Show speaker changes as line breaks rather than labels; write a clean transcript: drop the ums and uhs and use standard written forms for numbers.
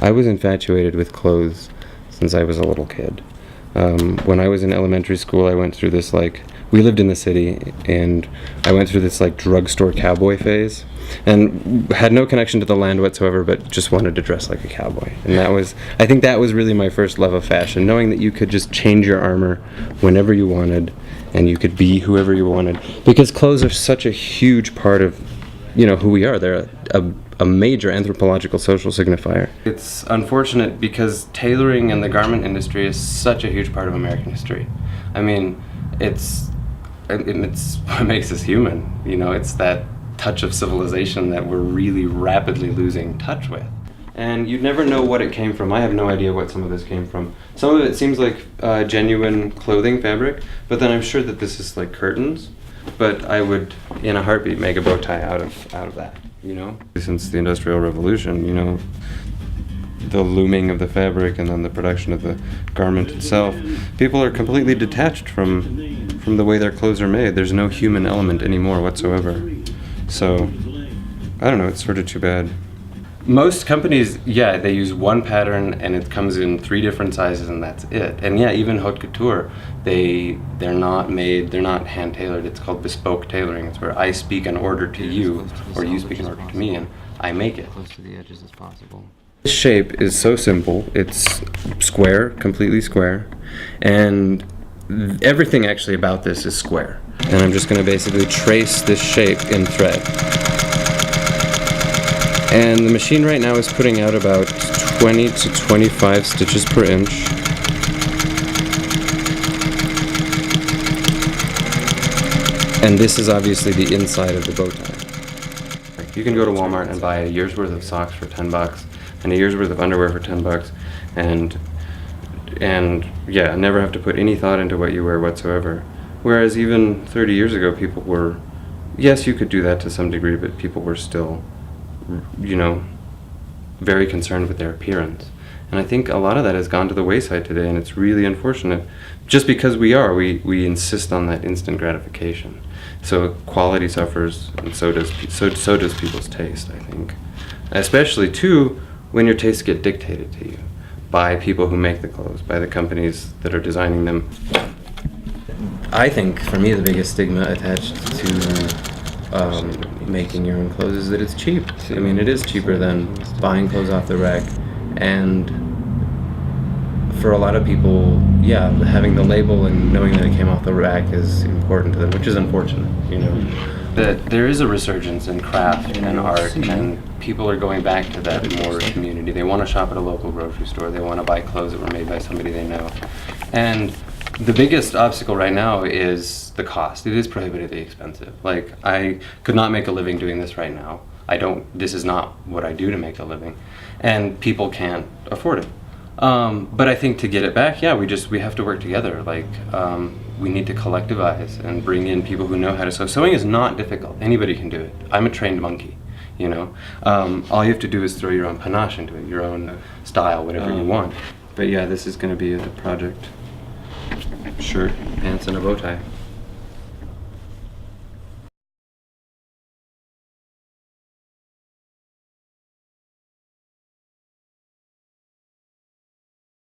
I was infatuated with clothes since I was a little kid. When I was in elementary school, I went through this, like, we lived in the city, and I went through this, like, drugstore cowboy phase, and had no connection to the land whatsoever, but just wanted to dress like a cowboy. And I think that was really my first love of fashion, knowing that you could just change your armor whenever you wanted, and you could be whoever you wanted. Because clothes are such a huge part of, who we are. They're a major anthropological social signifier. It's unfortunate because tailoring and the garment industry is such a huge part of American history. I mean, it's what makes us human. It's that touch of civilization that we're really rapidly losing touch with. And you'd never know what it came from. I have no idea what some of this came from. Some of it seems like genuine clothing fabric, but then I'm sure that this is like curtains. But I would, in a heartbeat, make a bow tie out of that. Since the Industrial Revolution, the looming of the fabric and then the production of the garment itself, people are completely detached from the way their clothes are made. There's no human element anymore whatsoever. So, I don't know, it's sort of too bad. Most companies, they use one pattern and it comes in 3 different sizes and that's it. And even haute couture, they're not hand tailored. It's called bespoke tailoring. It's where I speak an order to you, or you speak an order to me, and I make it. Close to the edges as possible. This shape is so simple. It's square, completely square, and everything actually about this is square. And I'm just going to basically trace this shape in thread. And the machine right now is putting out about 20 to 25 stitches per inch. And this is obviously the inside of the bow tie. You can go to Walmart and buy a year's worth of socks for $10 and a year's worth of underwear for $10 and never have to put any thought into what you wear whatsoever. Whereas even 30 years ago, people were, yes, you could do that to some degree, but people were still very concerned with their appearance. And I think a lot of that has gone to the wayside today, and it's really unfortunate. Just because we insist on that instant gratification. So quality suffers, and so does people's taste, I think. Especially, too, when your tastes get dictated to you by people who make the clothes, by the companies that are designing them. I think, for me, the biggest stigma attached to making your own clothes is that it's cheap. I mean, it is cheaper than buying clothes off the rack, and for a lot of people, having the label and knowing that it came off the rack is important to them, which is unfortunate, That there is a resurgence in craft and art, and people are going back to that more community. They want to shop at a local grocery store. They want to buy clothes that were made by somebody they know. And the biggest obstacle right now is the cost. It is prohibitively expensive. Like, I could not make a living doing this right now. This is not what I do to make a living. And people can't afford it. But I think to get it back, we have to work together. Like, we need to collectivize and bring in people who know how to sew. Sewing is not difficult. Anybody can do it. I'm a trained monkey, All you have to do is throw your own panache into it, your own style, whatever you want. But this is going to be a project. Shirt, pants, and a bow tie.